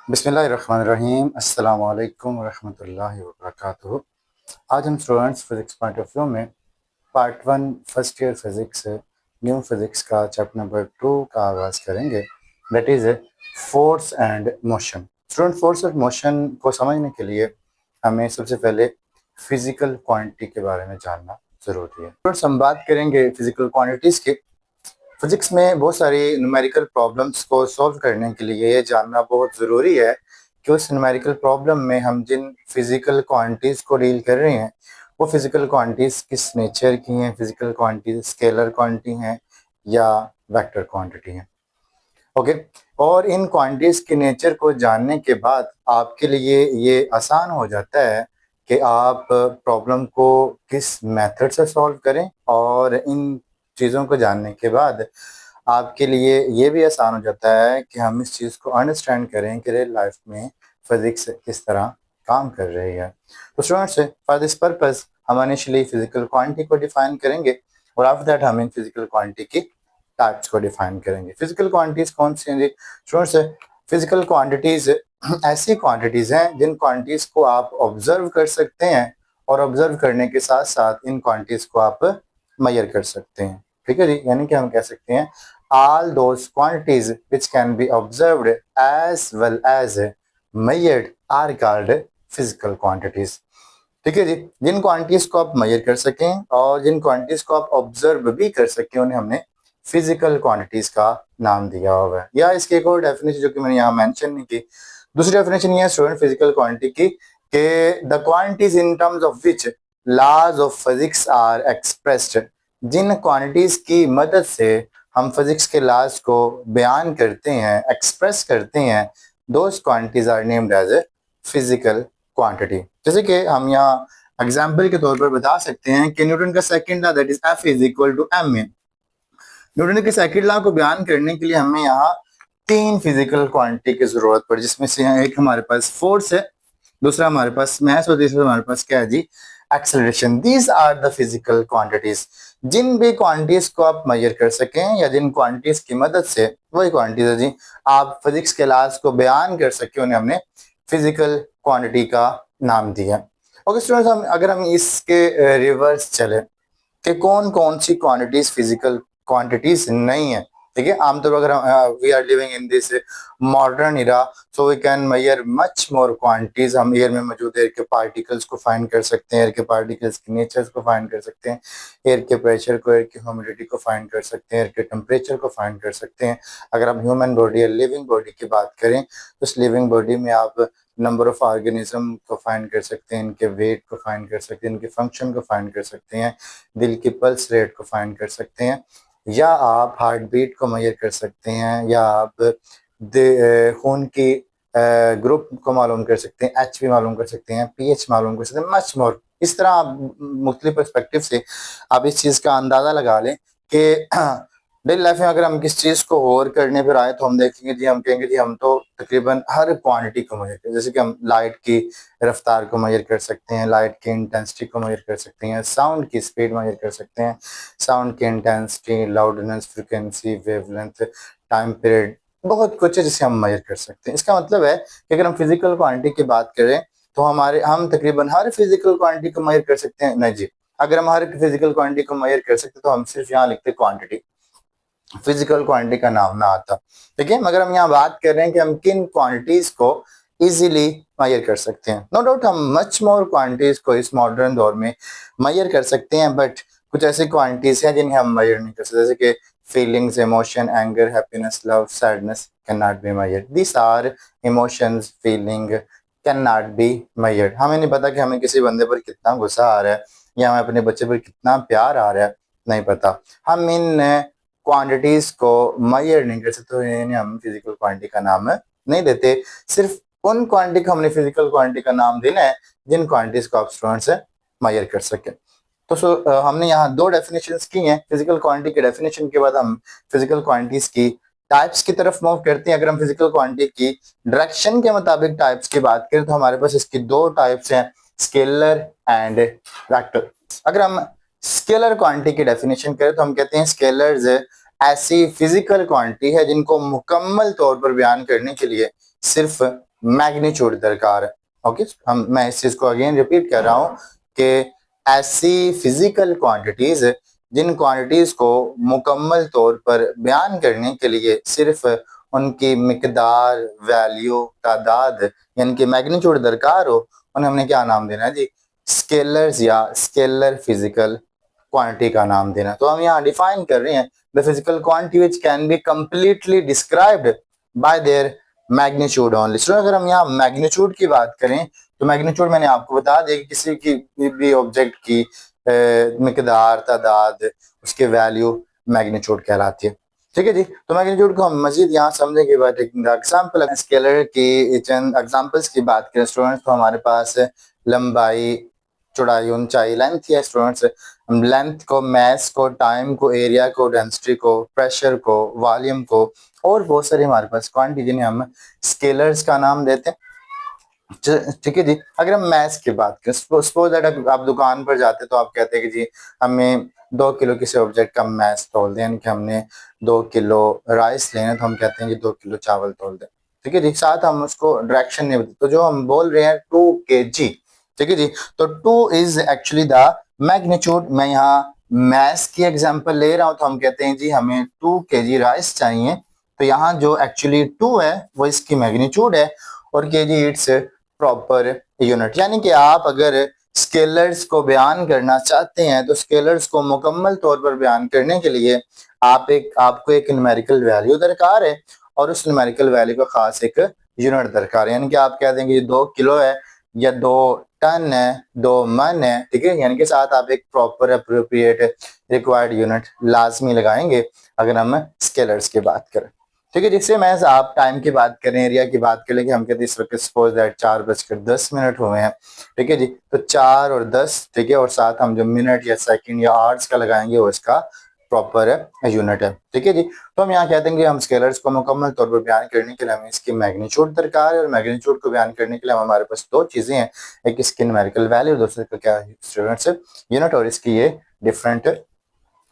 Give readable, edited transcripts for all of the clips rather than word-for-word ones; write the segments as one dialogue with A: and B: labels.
A: बिस्मिल्लाहिर्रहमानिर्रहीम अस्सलाम वालेकुम रहमतुल्लाहि व बरकातुहू। आज हम students physics point of view में part one first year physics new physics का चैप्टर नंबर 2 का आगाज़ करेंगे, that is force and motion. Student, force और मोशन को समझने के लिए हमें सबसे पहले फिज़िकल क्वांटिटी के बारे में जानना ज़रूरी है। स्टूडेंट्स, हम बात करेंगे फिज़िकल क्वांटिटीज़ की। फिजिक्स में बहुत सारी न्यूमेरिकल प्रॉब्लम्स को सॉल्व करने के लिए ये जानना बहुत ज़रूरी है कि उस न्यूमेरिकल प्रॉब्लम में हम जिन फिज़िकल क्वांटिटीज़ को डील कर रहे हैं वो फिज़िकल क्वांटिटीज़ किस नेचर की हैं, फिज़िकल क्वांटिटीज़ स्केलर क्वांटिटी हैं या वेक्टर क्वांटिटी हैं। ओके, और इन क्वांटिटीज़ के नेचर को जानने के बाद आपके लिए ये आसान हो जाता है कि आप प्रॉब्लम को किस मेथड से सॉल्व करें, और इन चीज़ों को जानने के बाद आपके लिए ये भी आसान हो जाता है कि हम इस चीज़ को अंडरस्टैंड करें कि रियल लाइफ में फिज़िक्स किस तरह काम कर रही है। तो स्टूडेंट्स, फॉर दिस पर्पस हम इनिशियली फिजिकल क्वांटिटी को डिफाइन करेंगे और आफ्टर दैट हम इन फिजिकल क्वांटिटी की टाइप्स को डिफाइन करेंगे। फिजिकल क्वांटिटीज़ कौन सी हैं स्टूडेंट्स? फिजिकल क्वांटिटीज़ ऐसी क्वांटिटीज़ हैं जिन क्वांटिटीज़ को आप ऑब्जर्व कर सकते हैं और ऑब्जर्व करने के साथ साथ इन क्वांटिटीज़ को आप मेजर कर सकते हैं। ठीक है जी, यानी कि हम कह सकते हैं all those quantities which can be observed as well as measured are called physical quantities। ठीक है जी, जिन क्वांटिटीज को आप मेजर कर सकें और जिन क्वांटिटीज को आप ऑब्जर्व भी कर सकें उन्हें हमने फिजिकल क्वांटिटीज का नाम दिया हुआ है। या इसकी एक और डेफिनेशन जो कि मैंने यहाँ मेंशन नहीं की, दूसरी डेफिनेशन ये है स्टूडेंट फिजिकल क्वांटिटी की कि the quantities in terms of which laws of physics are expressed. जिन क्वांटिटीज की मदद से हम फिजिक्स के लॉज को बयान करते हैं, एक्सप्रेस करते हैं, those quantities are named as a physical quantity. जैसे कि हम यहाँ एग्जाम्पल के तौर पर बता सकते हैं कि न्यूटन का second law that is F is equal to M A. Newton के सेकंड लॉ को बयान करने के लिए हमें यहाँ तीन फिजिकल क्वांटिटी की जरूरत पड़ी, जिसमें से एक हमारे पास फोर्स है, दूसरा हमारे पास मास और तीसरा हमारे पास क्या है जी, acceleration. These are the physical quantities. जिन भी क्वांटिटीज को आप मेजर कर सकें या जिन क्वांटिटीज की मदद से, वही क्वांटिटीज है जी, आप फिजिक्स के लॉज को बयान कर सके, उन्हें हमने फिजिकल क्वांटिटी का नाम दिया। ओके स्टूडेंट्स, अगर हम इसके रिवर्स चले कि कौन कौन सी क्वांटिटीज फिजिकल क्वांटिटीज नहीं है। ठीक है, आमतौर पर अगर we are living in this modern era, so we can measure much more quantities. हम एयर में मौजूद एयर के पार्टिकल्स को फाइंड कर सकते हैं, एयर के पार्टिकल्स के नेचर्स को फाइंड कर सकते हैं, एयर के प्रेशर को, एयर की ह्यूमिडिटी को फाइंड कर सकते हैं, एयर के टेम्परेचर को फाइंड कर सकते हैं। अगर हम ह्यूमन बॉडी या लिविंग बॉडी की बात करें तो उस लिविंग बॉडी में आप नंबर ऑफ ऑर्गेनिज्म को फाइंड कर सकते हैं, इनके वेट को फाइंड कर सकते हैं, इनके फंक्शन को फाइंड कर सकते हैं, दिल की पल्स रेट को फाइंड कर सकते हैं, या आप हार्ट बीट को मेजर कर सकते हैं, या आप खून की ग्रुप को मालूम कर सकते हैं, एचपी मालूम कर सकते हैं, पीएच मालूम कर सकते हैं, मच मोर। इस तरह आप मुख्तलिफ पर्सपेक्टिव से आप इस चीज़ का अंदाज़ा लगा लें कि डेली लाइफ में अगर हम किस चीज़ को और करने पर आए तो हम देखेंगे जी, हम कहेंगे जी हम तो तकरीबन हर क्वांटिटी को मेजर करें। जैसे कि हम लाइट की रफ्तार को मेजर कर सकते हैं, लाइट की इंटेंसिटी को मेजर कर सकते हैं, साउंड की स्पीड मेजर कर सकते हैं, साउंड की intensity, loudness, frequency, wavelength, time period, बहुत कुछ है जिसे हम मेजर कर सकते हैं। इसका मतलब है कि अगर हम फिजिकल क्वांटिटी की बात करें तो हम तकरीबन हर फिजिकल क्वांटिटी को मेजर कर सकते हैं। नहीं जी, अगर हम हर फिजिकल क्वांटिटी को मेजर कर सकते तो हम सिर्फ यहाँ लिखते क्वांटिटी, फिजिकल क्वांटिटी का नाम ना आता। ठीक है, मगर हम यहाँ बात कर रहे हैं कि हम किन क्वांटिटीज को इजीली मेजर कर सकते हैं। नो डाउट हम मच मोर क्वांटिटीज को इस मॉडर्न दौर में मेजर कर सकते हैं, बट कुछ ऐसी क्वांटिटीज हैं जिन्हें हम मेजर नहीं कर सकते, जैसे कि feelings, emotion, anger, happiness, love, sadness can not be measured. This are emotions, feeling can not be measured. हमें नहीं पता कि हमें किसी बंदे पर कितना गुस्सा आ रहा है या हमें अपने बच्चे पर कितना प्यार आ रहा है, नहीं पता। हम इन क्वांटिटीज को मेजर नहीं कर सकते, तो इन्हें हम फिजिकल क्वांटिटी का नाम नहीं देते। सिर्फ उन क्वांटिटी को हमने फिजिकल क्वांटिटी का नाम देना है जिन क्वांटिटीज को आप स्टूडेंट्स मेजर कर सके। तो हमने यहाँ दो डेफिनेशंस की हैं। फिजिकल क्वांटिटी के डेफिनेशन के बाद हम फिजिकल क्वांटिटीज की टाइप्स की तरफ मूव करते हैं। अगर हम फिजिकल क्वांटिटी की डायरेक्शन के मुताबिक टाइप्स की बात करें तो हमारे पास इसकी दो टाइप्स हैं, स्केलर एंड वेक्टर। अगर हम स्केलर क्वांटिटी की डेफिनेशन करें तो हम कहते हैं स्केलर्स ऐसी फिजिकल क्वांटिटी है जिनको मुकम्मल तौर पर बयान करने के लिए सिर्फ मैग्नीट्यूड दरकार है। ओके, मैं इस चीज को अगेन रिपीट कर रहा हूँ कि ऐसी फिजिकल क्वांटिटीज जिन क्वांटिटीज को मुकम्मल तौर पर बयान करने के लिए सिर्फ उनकी मिकदार, वैल्यू, तादाद यानी कि मैग्नीट्यूड दरकार हो, उन्हें हमने क्या नाम देना है जी? स्केलर्स या स्केलर फिजिकल क्वांटिटी का नाम देना। तो हम यहाँ डिफाइन कर रहे हैं the physical quantity which can be completely described by their magnitude only. So अगर हम यहाँ मैग्नीट्यूड की बात करें तो मैग्नीट्यूड मैंने आपको बता दिया कि किसी की भी ऑब्जेक्ट की मिकदार, तादाद, उसके वैल्यू मैग्नीट्यूड कहलाती है। ठीक है जी। तो मैग्नीट्यूड को हम मजीद यहाँ समझेंगे by taking the example scalar की चंद एग्जांपल्स की बात करें स्टूडेंट्स, तो हमारे पास लंबाई, चौड़ाई, ऊंचाई, लेंथ या स्टूडेंट्स हम लेंथ को, मास को, टाइम को, एरिया को, डेंसिटी को, प्रेशर को, वॉल्यूम को और बहुत सारे हमारे पास क्वांटिटी जिन्हें हम स्केलर्स का नाम देते हैं। ठीक है जी। अगर हम मैथ्स की बात करें, सपोज दैट आप दुकान पर जाते तो आप कहते हैं कि जी हमें 2 किलो किसी ऑब्जेक्ट का मैथ्स तोल दें, यानी कि हमने 2 किलो राइस लेना तो हम कहते हैं कि 2 किलो चावल तोल दें। ठीक है जी। साथ हम उसको डायरेक्शन नहीं बताते, तो जो हम बोल रहे हैं 2 kg। ठीक है जी। तो 2 इज एक्चुअली द मैग्नीट्यूड। मैं यहाँ मैथ्स की एग्जाम्पल ले रहा हूँ तो हम कहते हैं जी हमें 2 kg राइस चाहिए, तो यहाँ जो एक्चुअली 2 है वो इसकी मैग्नीट्यूड है और kg इट्स प्रॉपर यूनिट। यानी कि आप अगर स्केलर्स को बयान करना चाहते हैं तो स्केलर्स को मुकम्मल तौर पर बयान करने के लिए आपको एक न्यूमेरिकल वैल्यू दरकार है और उस न्यूमेरिकल वैल्यू का खास एक यूनिट दरकार है। यानी कि आप कह देंगे 2 किलो है या 2 टन है, 2 मन है। ठीक है, यानी कि साथ आप एक प्रॉपर अप्रोप्रिएट रिक्वायर्ड यूनिट लाजमी लगाएंगे अगर हम स्केलर्स की बात करें। ठीक है, जिससे मैं आप टाइम की बात करें, एरिया की बात करें कि हम कहते हैं इस वक्त सपोज दैट 4:10 हुए हैं। ठीक है जी। तो 4 और 10, ठीक है, और साथ हम जो मिनट या सेकंड या आवर्स का लगाएंगे वो इसका प्रॉपर यूनिट है। ठीक है जी। तो हम यहाँ कहते हैं कि हम स्केलर्स को मुकम्मल तौर पर बयान करने के लिए हमें इसकी मैग्नीट्यूड दरकार है और मैग्नीट्यूड को बयान करने के लिए हमारे पास 2 चीजें हैं, एक इसकी न्यूमेरिकल वैल्यू, दूसरे का क्या स्टूडेंट्स यूनिट, और इसकी ये डिफरेंट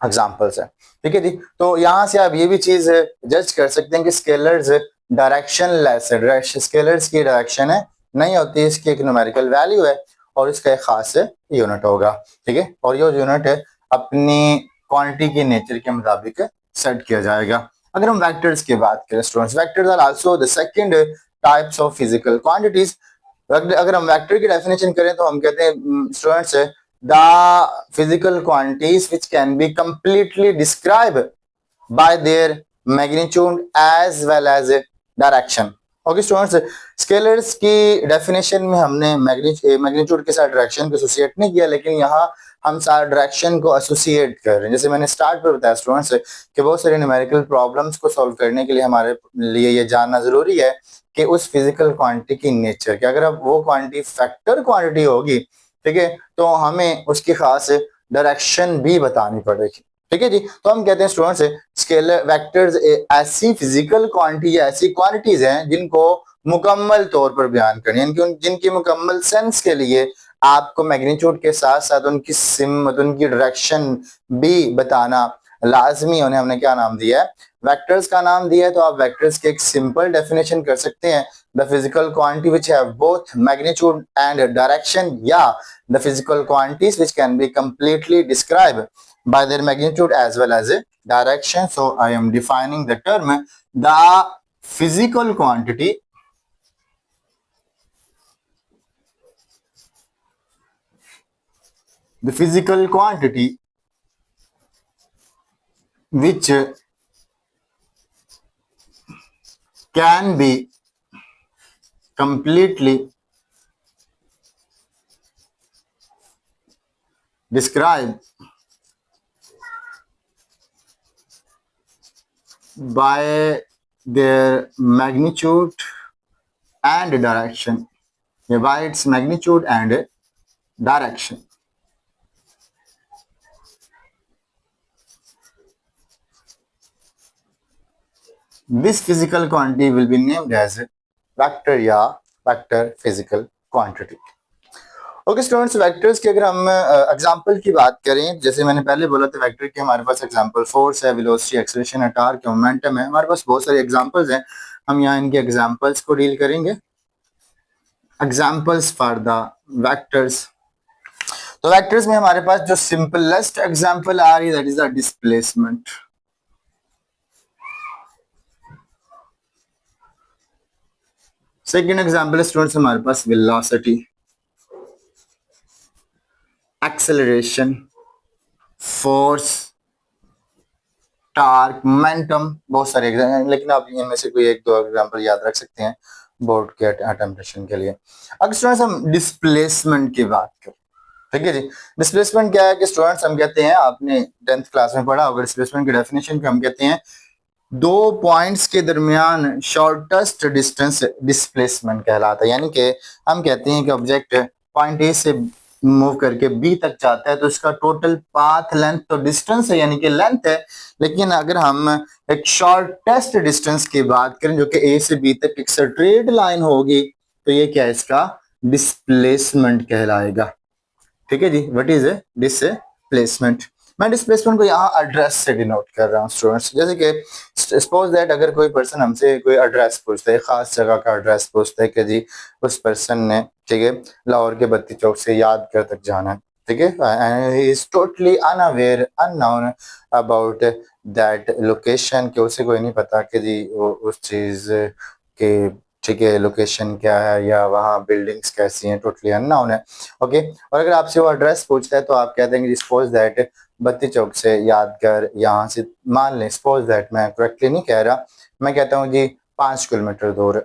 A: एग्जाम्पल्स है। ठीक है जी। तो यहाँ से आप ये भी चीज जज कर सकते हैं कि स्केलर्स डायरेक्शन लेस है, स्केलर्स की डायरेक्शन है नहीं होती, इसकी एक न्यूमेरिकल वैल्यू है और इसका एक खास यूनिट होगा। ठीक है, और ये यूनिट अपनी क्वांटिटी के नेचर के मुताबिक सेट किया जाएगा। अगर हम वेक्टर्स की बात करें students, vectors are also the second types of physical quantities. अगर हम वेक्टर की डेफिनेशन करें तो हम कहते हैं students the physical quantities which can be completely described by their magnitude as well as direction। Okay students, scalars की definition में हमने मैग्नीट्यूड के साथ डायरेक्शन को एसोसिएट नहीं किया, लेकिन यहाँ हम सारा डायरेक्शन को एसोसिएट कर रहे हैं। जैसे मैंने स्टार्ट पर बताया स्टूडेंट्स कि बहुत सारे न्यूमेरिकल प्रॉब्लम्स को सॉल्व करने के लिए हमारे लिए ये जानना जरूरी है कि उस फिजिकल क्वांटिटी की नेचर क्या। अगर अब वो क्वांटिटी फैक्टर क्वांटिटी होगी, ठीक है, तो हमें उसकी खास डायरेक्शन भी बतानी पड़ेगी। ठीक है जी। तो हम कहते हैं स्टूडेंट्स स्केलर वेक्टर्स ऐसी फिजिकल क्वांटिटी या ऐसी क्वांटिटीज हैं जिनको मुकम्मल तौर पर बयान करनी है, जिनकी मुकम्मल सेंस के लिए आपको मैग्नीट्यूड के साथ साथ उनकी सिमत, उनकी डायरेक्शन भी बताना लाजमी। उन्हें हमने क्या नाम दिया है? वेक्टर्स का नाम दिया है। तो आप वेक्टर्स की एक सिंपल डेफिनेशन कर सकते हैं, the physical quantity which have both magnitude and direction, या the physical quantities which can be completely described by their magnitude as well as a direction. So I am defining the term the physical quantity which can be completely described by their magnitude and direction, by its magnitude and direction. This physical quantity will be named as vector या vector physical quantity। Okay students, vectors के अगर हम example की बात करें, जैसे मैंने पहले बोला था वेक्टर के हमारे पास एग्जांपल फोर्स है, वेलोसिटी, एक्सेलरेशन है, टॉर्क है, मोमेंटम है। हमारे पास बहुत सारे एग्जांपल्स हैं, हम यहाँ इनके एग्जांपल्स को डील करेंगे। Examples for the vectors. तो वेक्टर्स में हमारे पास जो सिंपलेस्ट एग्जाम्पल आ रही है that is the displacement. Second example students हमारे पास velocity, acceleration, force, torque, momentum, बहुत सारे एग्जाम्पल, लेकिन आप इनमें से कोई एक दो एग्जाम्पल याद रख सकते हैं बोर्ड के अटेम्प्टेशन के लिए। अगर स्टूडेंट्स हम डिस्प्लेसमेंट की बात करें, ठीक है जी, डिस्प्लेसमेंट क्या है कि स्टूडेंट्स हम कहते हैं, आपने 10th क्लास में पढ़ा होगा डिस्प्लेसमेंट की डेफिनेशन को, हम कहते हैं दो पॉइंट्स के दरमियान शॉर्टेस्ट डिस्टेंस डिस्प्लेसमेंट कहलाता है। यानी कि हम कहते हैं कि ऑब्जेक्ट पॉइंट ए से मूव करके बी तक जाता है तो इसका टोटल पाथ लेंथ तो डिस्टेंस है यानी कि लेंथ है, लेकिन अगर हम एक शॉर्टेस्ट डिस्टेंस की बात करें जो कि ए से बी तक एक स्ट्रेट लाइन होगी तो ये क्या है, इसका डिस्प्लेसमेंट कहलाएगा। ठीक है जी, व्हाट इज ए डिस्प्लेसमेंट। मैं डिस्प्लेसमेंट को यहाँ एड्रेस से डिनोट कर रहा हूँ स्टूडेंट्स। जैसे कि सपोज दैट अगर कोई पर्सन हमसे कोई एड्रेस पूछता है, खास जगह का एड्रेस पूछता है कि जी उस पर्सन ने, ठीक है, लाहौर के बत्ती चौक से यादगार तक जाना है, ठीक है, and he is totally unaware unknown about that location, कि उसे कोई नहीं पता कि जी वो उस चीज के, ठीक है, लोकेशन क्या है या वहाँ बिल्डिंग्स कैसी हैं, टोटली अननोन है। ओके, और अगर आपसे वो एड्रेस पूछता है तो आप कह देंगे सपोज दैट बत्ती चौक से यादगार यहाँ से, मान लें सपोज दैट, मैं करेक्टली नहीं कह रहा, मैं कहता हूँ जी 5 किलोमीटर दूर,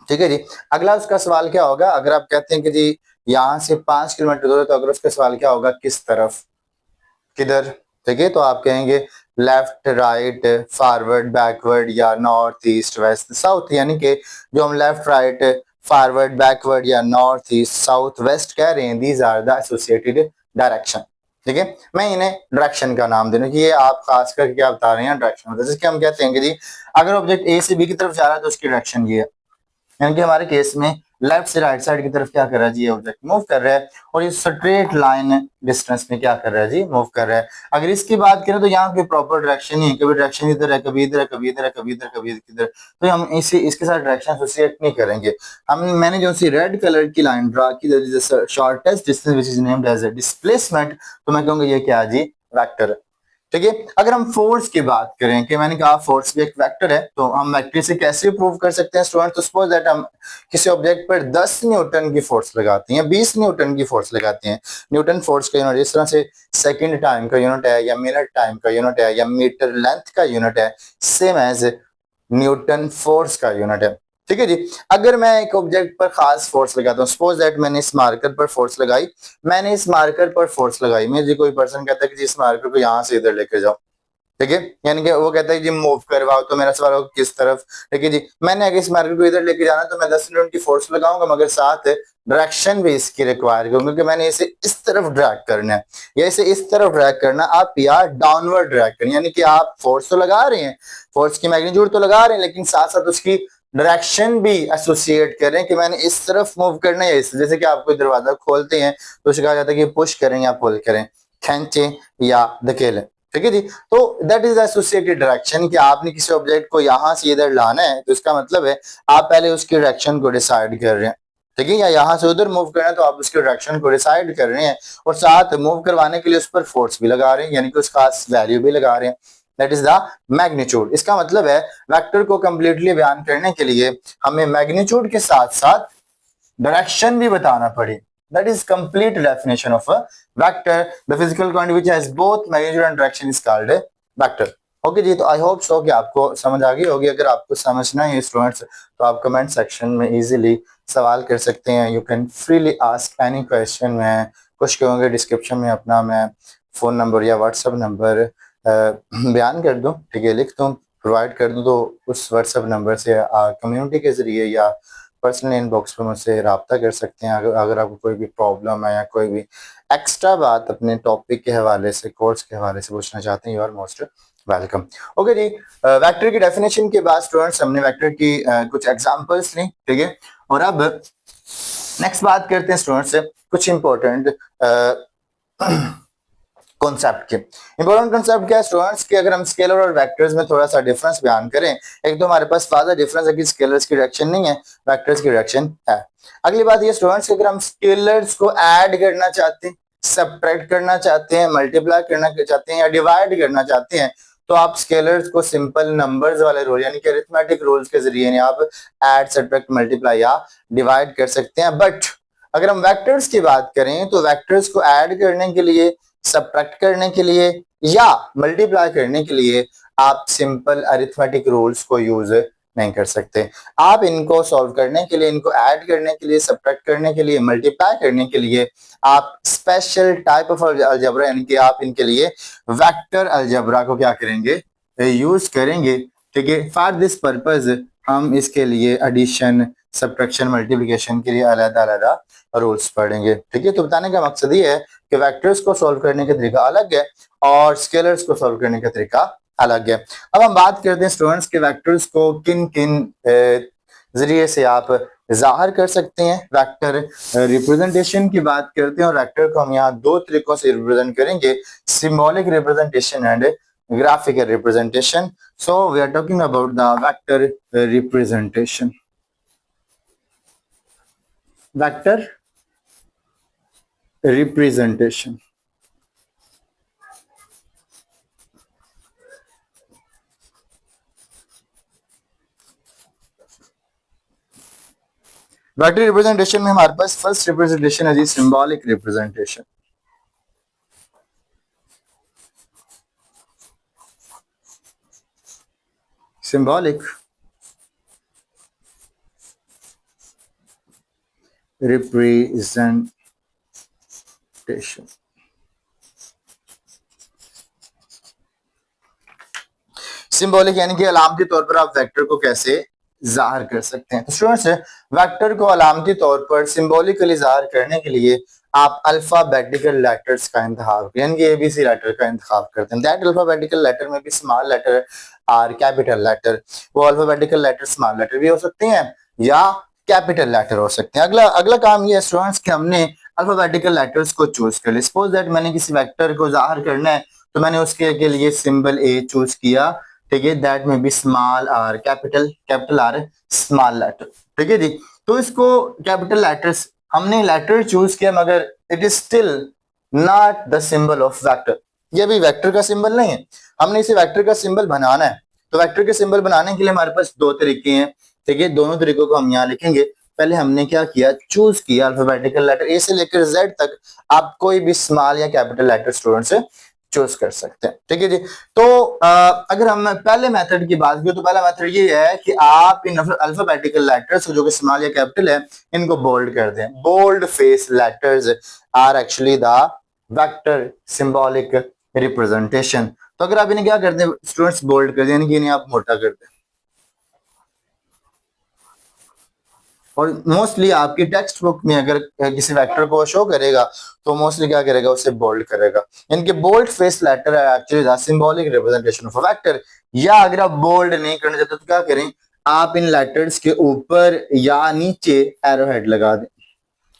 A: ठीक है जी। अगला उसका सवाल क्या होगा, अगर आप कहते हैं कि जी यहाँ से 5 किलोमीटर दूर है तो अगर उसका सवाल क्या होगा, किस तरफ, किधर, ठीक है, तो आप कहेंगे लेफ्ट, राइट, फॉरवर्ड, बैकवर्ड या नॉर्थ, ईस्ट, वेस्ट, साउथ। यानी कि जो हम लेफ्ट, राइट, फॉरवर्ड, बैकवर्ड या नॉर्थ, ईस्ट, साउथ, वेस्ट कह रहे हैं, these are the associated direction. ठीक है, मैं इन्हें डायरेक्शन का नाम दे रहा हूं कि ये आप खास करके क्या बता रहे हैं, डायरेक्शन। जैसे कि हम कहते हैं कि जी अगर ऑब्जेक्ट ए से बी की तरफ जा रहा है तो उसकी डायरेक्शन ये है, यानी कि हमारे केस में लेफ्ट से राइट साइड की तरफ क्या कर रहा है जी, ये ऑब्जेक्ट मूव कर रहा है और ये स्ट्रेट लाइन डिस्टेंस में क्या कर रहा है जी, मूव कर रहा है। अगर इसकी बात करें तो यहाँ की प्रॉपर डायरेक्शन ही है, कभी डायरेक्शन इधर है, कभी इधर है, कभी इधर है, कभी इधर, कभी इधर, तो हम इसे इसके साथ डायरेक्शन एसोसिएट नहीं करेंगे। हम मैंने जो सी रेड कलर की लाइन ड्रा की, shortest distance which is named as a displacement, तो मैं कहूंगा ये क्या जी, वेक्टर है। ठीक है, अगर हम फोर्स की बात करें कि मैंने कहा फोर्स भी एक वेक्टर है, तो हम वेक्टर से कैसे प्रूव कर सकते हैं स्टूडेंट। तो सपोज दैट हम किसी ऑब्जेक्ट पर 10 न्यूटन की फोर्स लगाते हैं, 20 न्यूटन की फोर्स लगाते हैं। न्यूटन फोर्स का यूनिट जिस तरह से सेकंड टाइम का यूनिट है या मिनट टाइम का यूनिट है या मीटर लेंथ का यूनिट है, सेम एज न्यूटन फोर्स का यूनिट है। ठीक है जी, अगर मैं एक ऑब्जेक्ट पर खास फोर्स लगाता हूँ, सपोज दैट मैंने इस मार्कर पर फोर्स लगाई, मैंने इस मार्कर पर फोर्स लगाई, मुझे कोई पर्सन कहता है कि इस मार्कर को यहाँ से इधर लेकर जाओ, ठीक है, यानी कि वो कहता है जी मूव करवाओ, तो मेरा सवाल होगा किस तरफ। ठीक है जी, मैंने अगर इस मार्कर को इधर लेके जाना तो मैं 10 न्यूटन की फोर्स लगाऊंगा, मगर साथ डायरेक्शन भी इसकी रिक्वायर करूंगा क्योंकि मैंने इसे इस तरफ ड्रैग करना है या इसे इस तरफ ड्रैग करना, आप यार डाउनवर्ड ड्रैग करें, यानी कि आप फोर्स तो लगा रहे हैं, फोर्स की मैग्नीट्यूड तो लगा रहे हैं, लेकिन साथ साथ उसकी डायरेक्शन भी एसोसिएट करें कि मैंने इस तरफ मूव करना है। इस जैसे कि आप कोई दरवाजा खोलते हैं तो उसे कहा जाता है कि पुश करें या पुल करें, खींचें या धकेलें। ठीक है जी, तो दैट इज एसोसिएटेड डायरेक्शन कि आपने किसी ऑब्जेक्ट को यहां से इधर लाना है तो इसका मतलब है आप पहले उसकी डायरेक्शन को डिसाइड कर रहे हैं, ठीक है, या यहां से उधर मूव करना है तो आप उसके डायरेक्शन को डिसाइड कर रहे हैं और साथ मूव करवाने के लिए उस पर फोर्स भी लगा रहे हैं, यानी कि उसका वैल्यू भी लगा रहे हैं, दैट इज द मैग्नीट्यूड। इसका मतलब है वेक्टर को कंप्लीटली बयान करने के लिए हमें मैग्नीट्यूड के साथ साथ डायरेक्शन भी बताना पड़े। That is complete definition of a vector. The physical quantity which has both magnitude and direction is called a vector. Okay जी, तो आई होप सो कि आपको समझ आ गई होगी। अगर आपको समझना है स्टूडेंट्स तो आप कमेंट सेक्शन में इजीली सवाल कर सकते हैं। You can freely ask any question. मैं कुछ कहूँगा डिस्क्रिप्शन में अपना मैं फ़ोन नंबर या व्हाट्सअप नंबर बयान कर दूँ, ठीक है, लिख दूँ, प्रोवाइड कर दूँ, तो उस व्हाट्सअप नंबर से कम्युनिटी के ज़रिए या पर्सनल इनबॉक्स पर मुझसे रब्ता कर सकते हैं। अगर आपको कोई भी प्रॉब्लम है या कोई भी एक्स्ट्रा बात अपने टॉपिक के हवाले से, कोर्स के हवाले से पूछना चाहते हैं, you are most welcome. Okay जी, वेक्टर की डेफिनेशन के बाद स्टूडेंट्स हमने वेक्टर की कुछ एग्जांपल्स ली, ठीक है, और अब नेक्स्ट बात करते हैं स्टूडेंट्स से कुछ इंपॉर्टेंट कॉन्सेप्ट के। इंपॉर्टेंट कॉन्सेप्ट क्या है स्टूडेंट्स कि अगर हम स्केलर और वेक्टर्स में थोड़ा सा डिफरेंस बयान करें, एक तो हमारे पास फादर डिफरेंस है कि स्केलर्स की डायरेक्शन नहीं है, वेक्टर्स की डायरेक्शन है। अगली बात ये स्टूडेंट्स कि अगर हम स्केलर्स को ऐड करना चाहते हैं, सब्ट्रैक्ट करना चाहते हैं, मल्टीप्लाई करना चाहते हैं या डिवाइड करना चाहते हैं, तो आप स्केलर्स को सिंपल नंबर्स वाले रूल यानी कि अरिथमेटिक रूल्स के जरिए आप ऐड, सब्ट्रैक्ट, मल्टीप्लाई या डिवाइड कर सकते हैं। बट अगर हम वेक्टर्स की बात करें तो वेक्टर्स को ऐड करने के लिए, सब्ट्रैक्ट करने के लिए या मल्टीप्लाई करने के लिए आप सिंपल अरिथमेटिक रूल्स को यूज नहीं कर सकते। आप इनको सॉल्व करने के लिए, इनको ऐड करने के लिए, सब्ट्रैक्ट करने के लिए, मल्टीप्लाई करने के लिए आप स्पेशल टाइप ऑफ अलजेब्रा यानी कि आप इनके लिए वेक्टर अलजेब्रा को क्या करेंगे, यूज करेंगे। ठीक है, फॉर दिस पर्पज हम इसके लिए एडिशन, सब्ट्रैक्शन, मल्टीप्लिकेशन के लिए अलग अलग रूल्स पढ़ेंगे। ठीक है, तो बताने का मकसद ये है कि वेक्टर्स को सॉल्व करने का तरीका अलग है और स्केलर्स को सॉल्व करने का तरीका अलग है। अब हम बात करते हैं स्टूडेंट्स के वेक्टर्स को किन किन जरिए से आप जाहिर कर सकते हैं। वेक्टर रिप्रेजेंटेशन की बात करते हैं और वेक्टर को हम यहाँ दो तरीकों से रिप्रेजेंट करेंगे, symbolic representation and graphical representation. So we are talking about the vector representation. Vector representation. Vector representation में हमारे पास फर्स्ट रिप्रेजेंटेशन है जी symbolic representation. Symbolic representation symbolic यानी कि अलामती तौर पर आप वेक्टर को कैसे जाहिर कर सकते हैं। तो स्टूडेंट्स वेक्टर को अलामती तौर पर सिंबॉलिकली जाहिर करने के लिए आप अल्फाबेटिकल लेटर्स का इंतखाब यानी कि एबीसी लेटर का इंतखाब करते हैं। दैट अल्फाबेटिकल लेटर में भी स्मॉल लेटर और कैपिटल लेटर, वो अल्फाबेटिकल लेटर स्मॉल लेटर भी हो सकते हैं या कैपिटल लेटर हो सकते हैं। अगला अगला काम ये है स्टूडेंट्स कि हमने अल्फाबेटिकल लेटर्स को चूज कर लिया। सपोज दैट मैंने किसी वेक्टर को जाहिर करना है तो मैंने उसके के लिए सिंबल ए चूज किया। ठीक है, दैट में B small or capital, capital or small letter. ठीक है जी, तो इसको कैपिटल लेटर्स हमने लेटर चूज किया मगर it is still not the symbol of vector. ये भी वेक्टर का सिंबल नहीं है, हमने इसे वेक्टर का सिंबल बनाना है। तो वेक्टर के सिंबल बनाने के लिए हमारे पास दो तरीके हैं। ठीक है, दोनों तरीकों को हम यहाँ लिखेंगे। पहले हमने क्या किया, चूज किया अल्फाबेटिकल लेटर ए से लेकर जेड तक, आप कोई भी स्मॉल या कैपिटल लेटर स्टूडेंट से चूज कर सकते हैं। ठीक है जी, तो अगर हम पहले मेथड की बात करें तो पहला मेथड ये है कि आप इन अल्फाबेटिकल लेटर्स जो कि स्मॉल या कैपिटल है इनको बोल्ड कर दें। Bold face letters are actually the vector symbolic representation. तो अगर आप इन्हें क्या कर दें स्टूडेंट्स, बोल्ड कर दें यानी कि इन्हें आप मोटा कर दें और मोस्टली आपकी टेक्स्ट बुक में अगर किसी वेक्टर को शो करेगा तो मोस्टली क्या करेगा, उसे बोल्ड करेगा। इनके बोल्ड फेस लेटर है actually the symbolic representation of a vector. या अगर आप बोल्ड नहीं करना चाहते तो क्या करें, आप इन लेटर्स के ऊपर या नीचे एरो हेड लगा दें।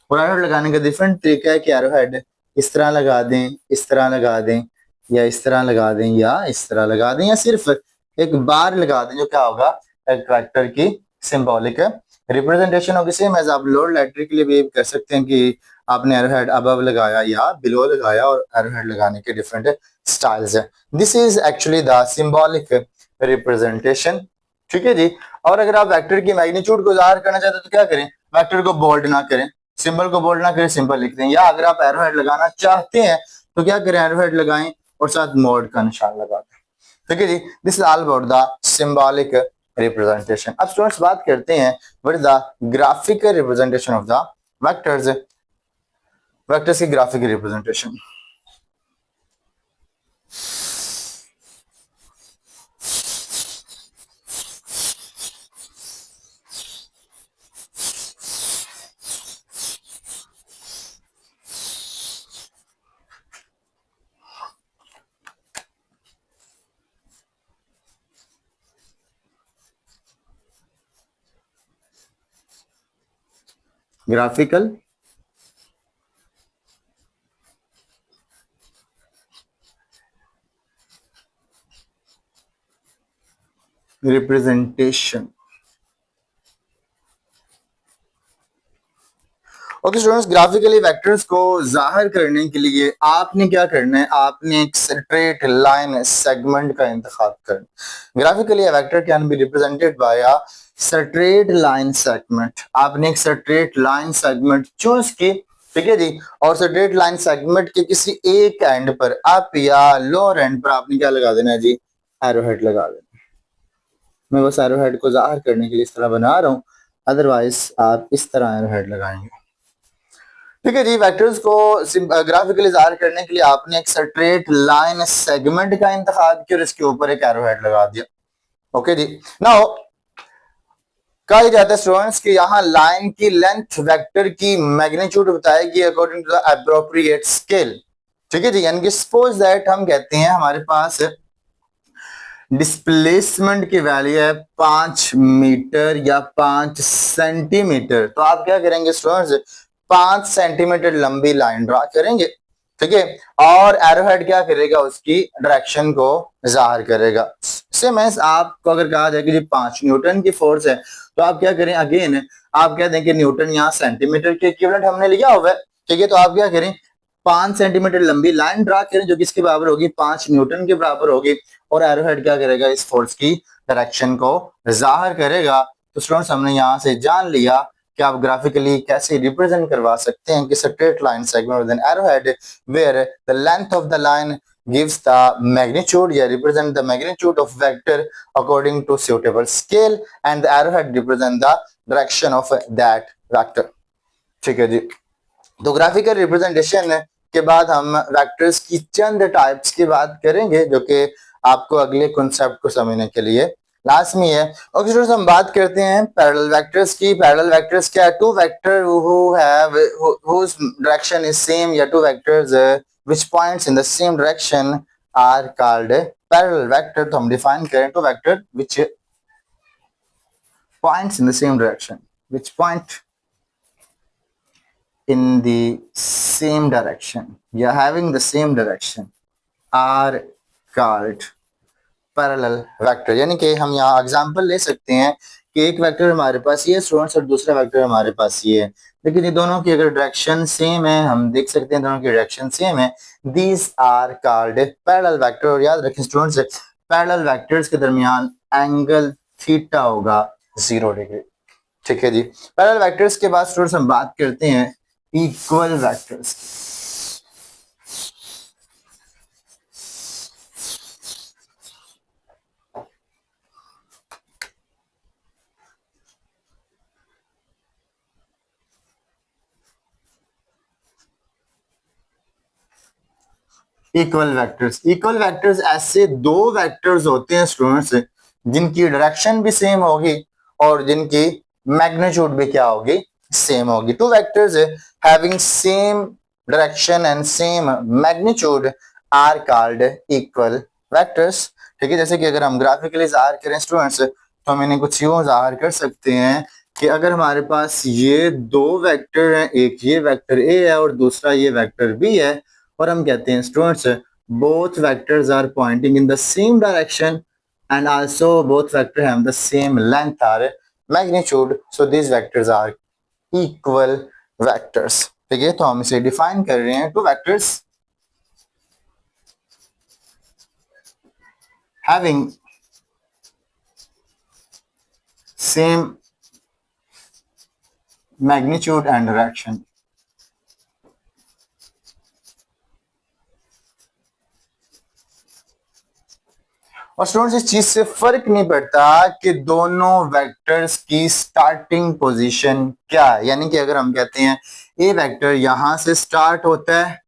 A: और एरो हेड लगाने का डिफरेंट तरीका है कि एरो हेड इस तरह लगा दें, इस तरह लगा दें, या इस तरह लगा दें, या इस तरह लगा दें, या सिर्फ एक बार लगा दें, जो क्या होगा एक वेक्टर की सिंबॉलिक रिप्रेजेंटेशन होगी। सेम एज आप लोअर लेटर के लिए भी कर सकते हैं कि आपने एरो हेड अबव लगाया या बिलो लगाया, और एरो हेड लगाने के डिफरेंट स्टाइल्स है। This is actually the symbolic representation. ठीक है जी, और अगर आप वेक्टर की मैग्नीट्यूड को जाहिर करना चाहते हैं तो क्या करें, वेक्टर को बोल्ड ना करें, सिंबल को बोल्ड ना करें, सिंबल लिख दें। या अगर आप एरो हेड लगाना चाहते हैं तो क्या करें, एरो हेड लगाएं और साथ मोड का निशान लगा दें। ठीक है जी, this is all about the symbolic representation. अब स्टूडेंट्स बात करते हैं what is the graphical representation of the vectors. Vectors की graphical representation. Graphical representation. Okay students, graphically vectors को जाहिर करने के लिए आपने क्या करना है, आपने एक स्ट्रेट लाइन सेगमेंट का इंतखाब करना। Graphically a vector can be represented by a straight line segment. आपने एक स्ट्रेट लाइन सेगमेंट चूज की, ठीक है जी, और स्ट्रेट लाइन सेगमेंट के किसी एक एंड पर, अप या लोअर एंड पर आपने क्या लगा देना है जी, एरो हेड लगा देना। मैं बस एरो हेड को जाहिर करने के लिए इस तरह बना रहा हूं, अदरवाइज आप इस तरह एरो हेड लगाएंगे। ठीक है जी, वेक्टर्स को ग्राफिकली जाहिर करने के लिए आपने एक स्ट्रेट लाइन सेगमेंट का इंतखाब किया और इसके ऊपर एक एरो हेड लगा दिया। ओके जी, नाउ कहा जाता है स्टूडेंट्स कि यहाँ लाइन की लेंथ वेक्टर की मैग्नीट्यूड बताएगी according to the appropriate scale. ठीक है जी, यानी कि सपोज दैट हम कहते हैं हमारे पास डिस्प्लेसमेंट की वैल्यू है 5 मीटर या 5 सेंटीमीटर, तो आप क्या करेंगे स्टूडेंट्स, 5 सेंटीमीटर लंबी लाइन ड्रा करेंगे, ठीक है, और एरोहेड क्या करेगा, उसकी डायरेक्शन को जाहिर करेगा। सेम एज आपको अगर कहा जाए कि जी 5 न्यूटन की फोर्स है, तो आप क्या करें, अगेन आप क्या दें कि न्यूटन यहाँ सेंटीमीटर के इक्विवेलेंट हमने लिया हुआ है, ठीक है, तो आप क्या करें, 5 सेंटीमीटर लंबी लाइन ड्रा करें जो किसके बराबर होगी, 5 न्यूटन के बराबर होगी, और एरोहेड क्या करेगा, इस फोर्स की डायरेक्शन को जाहिर करेगा। तो स्टूडेंट्स हमने यहाँ से जान लिया कि आप ग्राफिकली कैसे रिप्रेजेंट करवा सकते हैं कि straight line segment with an arrowhead where the length of the line gives the magnitude या represent the magnitude of vector according to suitable scale and the arrowhead represent the direction of that vector। ठीक है जी, तो graphical representation के बाद हम vectors की चंद types की बात करेंगे जो कि आपको अगले कॉन्सेप्ट को समझने के लिए लाजमी है। ओके स्टूडेंट्स, हम बात करते हैं पैरेलल वेक्टर्स की। पैरेलल वेक्टर्स क्या है, two vector who have whose direction is same या two vectors which points in the same direction are called parallel vector। तो हम डिफाइन करें two vector which points in the same direction, which point in the same direction या having the same direction are called parallel vector. यानी कि हम यहाँ example ले सकते हैं कि एक वेक्टर हमारे पास ये स्टूडेंट्स और दूसरा वेक्टर हमारे पास ये है, लेकिन ये दोनों की अगर डायरेक्शन सेम है, हम देख सकते हैं दोनों की डायरेक्शन सेम है, these are called parallel vector. और याद रखें स्टूडेंट्स, पैरेलल वेक्टर्स के दरमियान एंगल थीटा होगा 0 डिग्री। ठीक है जी, पैरेलल वेक्टर्स के बाद स्टूडेंट्स हम बात करते हैं इक्वल वेक्टर्स। इक्वल वेक्टर्स ऐसे दो वेक्टर्स होते हैं स्टूडेंट्स जिनकी डायरेक्शन भी सेम होगी और जिनकी मैग्नीट्यूड भी क्या होगी, सेम होगी। Two vectors having same direction and same magnitude are called equal vectors. ठीक है, जैसे कि अगर हम ग्राफिकली जाहिर करें स्टूडेंट्स, तो हम इन्हें कुछ यूं जाहिर कर सकते हैं कि अगर हमारे पास ये दो वेक्टर हैं, एक ये वेक्टर ए है और दूसरा ये वेक्टर बी है, और हम कहते हैं students both vectors are pointing in the same direction and also both vectors have the same length or magnitude, so these vectors are equal vectors। ठीक है, तो हम इसे डिफाइन कर रहे हैं, two vectors having same magnitude and direction। और students इस चीज से फर्क नहीं पड़ता कि दोनों वेक्टर्स की स्टार्टिंग पोजीशन क्या है। यानी कि अगर हम कहते हैं ए वेक्टर यहां से स्टार्ट होता है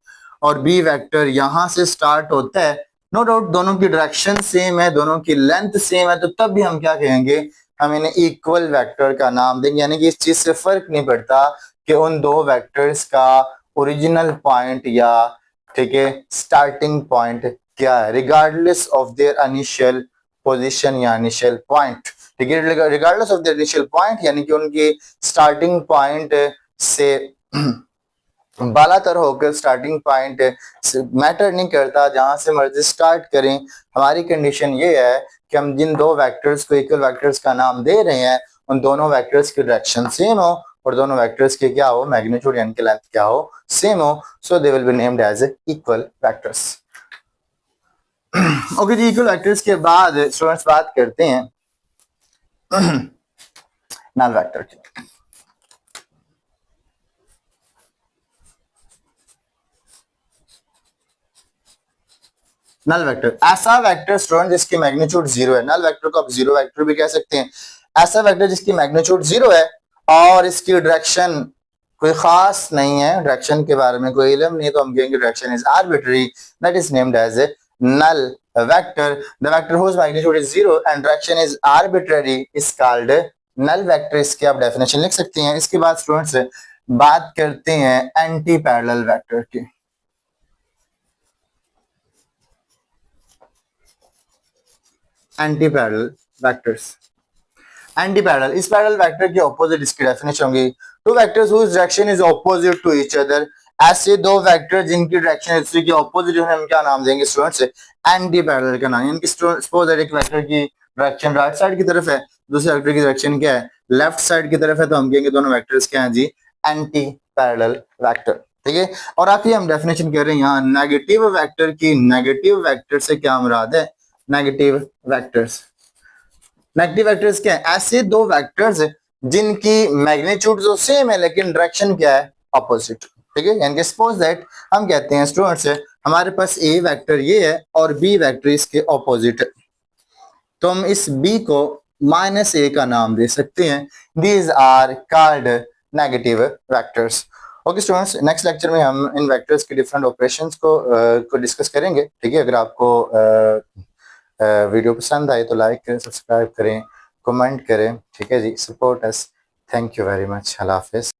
A: और बी वेक्टर यहां से स्टार्ट होता है, नो डाउट दोनों की डायरेक्शन सेम है, दोनों की लेंथ सेम है, तो तब भी हम क्या कहेंगे, हम इन्हें इक्वल वेक्टर का नाम देंगे। यानी कि इस चीज से फर्क नहीं पड़ता कि उन दो वेक्टर्स का ओरिजिनल पॉइंट या ठीक है स्टार्टिंग पॉइंट क्या है, regardless of their initial position या इनिशियल पॉइंट। ठीक है, regardless of their initial point यानी कि उनकी स्टार्टिंग पॉइंट से बालातर होकर स्टार्टिंग पॉइंट मैटर नहीं करता, जहां से मर्जी स्टार्ट करें। हमारी कंडीशन ये है कि हम जिन दो वेक्टर्स को इक्वल वेक्टर्स का नाम दे रहे हैं उन दोनों वेक्टर्स की डायरेक्शन सेम हो और दोनों वेक्टर्स के क्या हो, मैग्नीट्यूड यानी कि लेंथ क्या हो, सेम हो। So they will be named as equal vectors. Okay जी, इक्वल वेक्टर्स के बाद स्टूडेंट्स बात करते हैं नल वेक्टर की। नल वेक्टर ऐसा वेक्टर स्टूडेंट जिसकी मैग्नीट्यूड जीरो है। नल वेक्टर को आप जीरो वेक्टर भी कह सकते हैं। ऐसा वेक्टर जिसकी मैग्नीट्यूड जीरो है और इसकी डायरेक्शन कोई खास नहीं है, डायरेक्शन के बारे में कोई इल्म नहीं है, तो हम कहेंगे direction is arbitrary, that is named as a null vector. The vector whose magnitude is zero and direction is arbitrary is called null vector. इसकी आप डेफिनेशन लिख सकते हैं। इसके बाद स्टूडेंट्स बात करते हैं एंटी पैरेलल वेक्टर की। Anti parallel vectors. Anti parallel, इस पैरेलल वेक्टर की ऑपोजिट इसकी डेफिनेशन होगी two vectors whose direction is opposite to each other. ऐसे दो वेक्टर जिनकी डायरेक्शन एक दूसरे की ऑपोजिट है हम क्या नाम देंगे स्टूडेंट्स, एंटी पैरेलल का नाम। यानी सपोज एक वेक्टर की डायरेक्शन राइट साइड की तरफ है, दूसरे वेक्टर की डायरेक्शन क्या है, लेफ्ट साइड की तरफ है, तो हम कहेंगे दोनों वेक्टर्स क्या हैं जी, एंटी पैरेलल वेक्टर। ठीक है। और आखिरी हम डेफिनेशन कह रहे हैं यहाँ नेगेटिव वेक्टर की। नेगेटिव वेक्टर से क्या मुराद है, नेगेटिव वेक्टर्स। नेगेटिव वेक्टर्स क्या है, ऐसे दो वेक्टर्स जिनकी मैग्नीट्यूड तो सेम है लेकिन डायरेक्शन क्या है, अपोजिट। ठीक है। यानी कि सपोज दैट हम कहते हैं स्टूडेंट्स हमारे पास ए वेक्टर ये है और बी वेक्टर इसके ऑपोजिट है, तो हम इस बी को माइनस ए का नाम दे सकते हैं। These are called negative vectors. Okay students, next lecture में हम इन वेक्टर्स के डिफरेंट ऑपरेशंस को डिस्कस करेंगे। ठीक है। अगर आपको वीडियो पसंद आए तो लाइक करें, सब्सक्राइब करें, कमेंट करें। ठीक है जी, support us. Thank you very much. अल्लाह हाफिज।